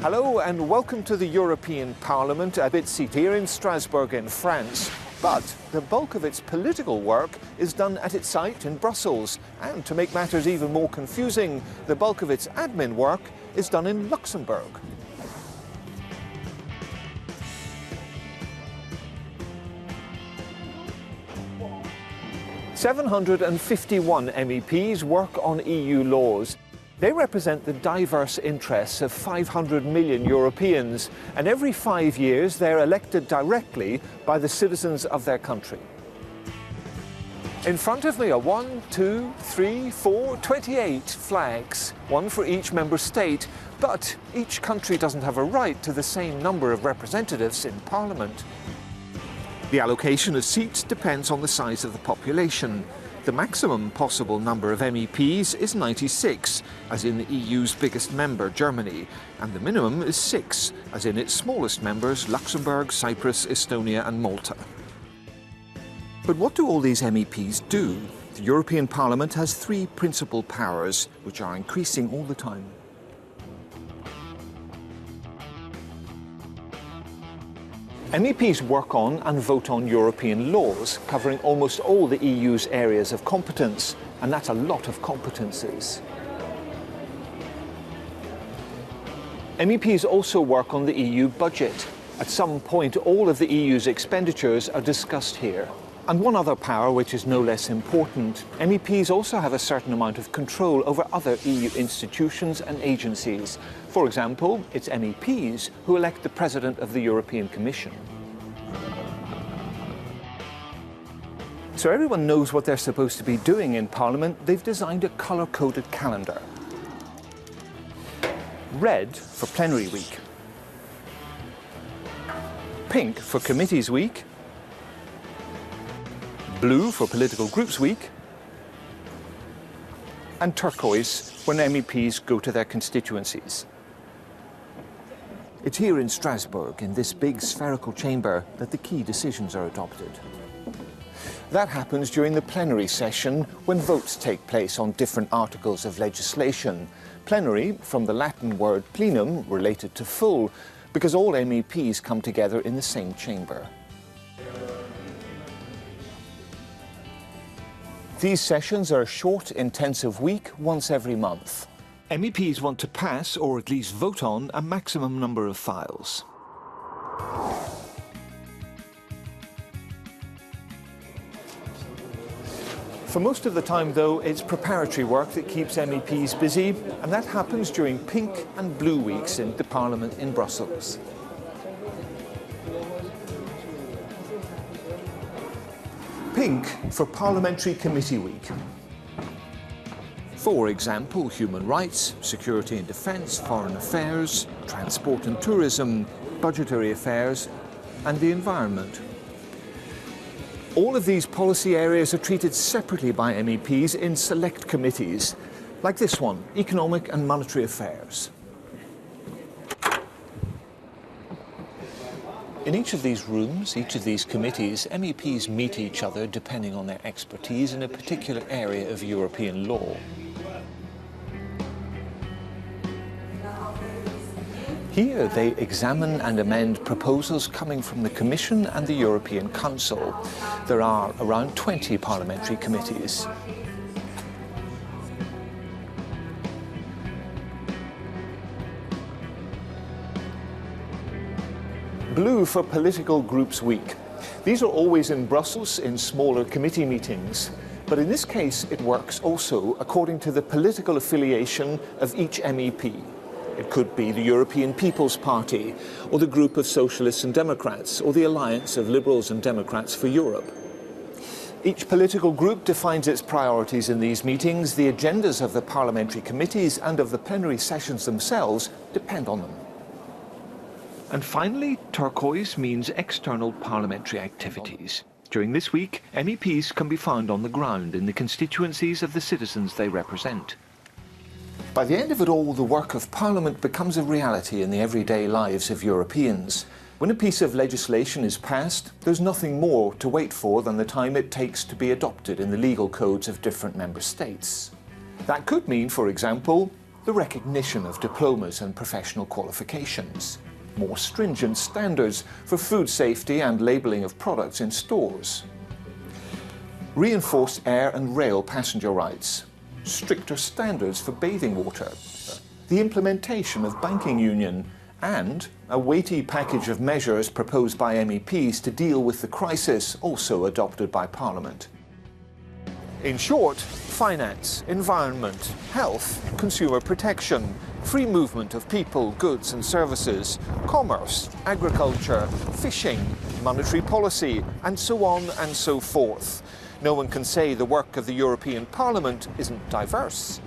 Hello and welcome to the European Parliament, a bit seat here in Strasbourg in France. But the bulk of its political work is done at its site in Brussels. And to make matters even more confusing, the bulk of its admin work is done in Luxembourg. "751 MEPs work on EU laws. They represent the diverse interests of 500 million Europeans, and every 5 years they're elected directly by the citizens of their country. In front of me are 28 flags, one for each member state, but each country doesn't have a right to the same number of representatives in Parliament. The allocation of seats depends on the size of the population. The maximum possible number of MEPs is 96, as in the EU's biggest member, Germany, and the minimum is 6, as in its smallest members, Luxembourg, Cyprus, Estonia and Malta. But what do all these MEPs do? The European Parliament has 3 principal powers, which are increasing all the time. MEPs work on and vote on European laws, covering almost all the EU's areas of competence, and that's a lot of competences. MEPs also work on the EU budget. At some point, all of the EU's expenditures are discussed here. And one other power, which is no less important, MEPs also have a certain amount of control over other EU institutions and agencies. For example, it's MEPs who elect the President of the European Commission. So everyone knows what they're supposed to be doing in Parliament. They've designed a colour-coded calendar. Red for plenary week, pink for committees week, blue for political groups week, and turquoise when MEPs go to their constituencies. It's here in Strasbourg, in this big spherical chamber, that the key decisions are adopted. That happens during the plenary session, when votes take place on different articles of legislation. Plenary, from the Latin word plenum, related to full, because all MEPs come together in the same chamber. These sessions are a short, intensive week, once every month. MEPs want to pass, or at least vote on, a maximum number of files. For most of the time, though, it's preparatory work that keeps MEPs busy, and that happens during pink and blue weeks in the Parliament in Brussels. Pink for Parliamentary Committee Week. For example, human rights, security and defence, foreign affairs, transport and tourism, budgetary affairs, and the environment. All of these policy areas are treated separately by MEPs in select committees, like this one, Economic and Monetary Affairs. In each of these rooms, each of these committees, MEPs meet each other depending on their expertise in a particular area of European law. Here they examine and amend proposals coming from the Commission and the European Council. There are around 20 parliamentary committees. Blue for Political Groups Week. These are always in Brussels in smaller committee meetings, but in this case it works also according to the political affiliation of each MEP. It could be the European People's Party, or the group of Socialists and Democrats, or the Alliance of Liberals and Democrats for Europe. Each political group defines its priorities in these meetings. The agendas of the parliamentary committees and of the plenary sessions themselves depend on them. And finally, turquoise means external parliamentary activities. During this week, MEPs can be found on the ground in the constituencies of the citizens they represent. By the end of it all, the work of Parliament becomes a reality in the everyday lives of Europeans. When a piece of legislation is passed, there's nothing more to wait for than the time it takes to be adopted in the legal codes of different member states. That could mean, for example, the recognition of diplomas and professional qualifications, more stringent standards for food safety and labelling of products in stores, reinforced air and rail passenger rights, stricter standards for bathing water, the implementation of banking union, and a weighty package of measures proposed by MEPs to deal with the crisis, also adopted by Parliament. In short, finance, environment, health, consumer protection, free movement of people, goods and services, commerce, agriculture, fishing, monetary policy, and so on and so forth. No one can say the work of the European Parliament isn't diverse.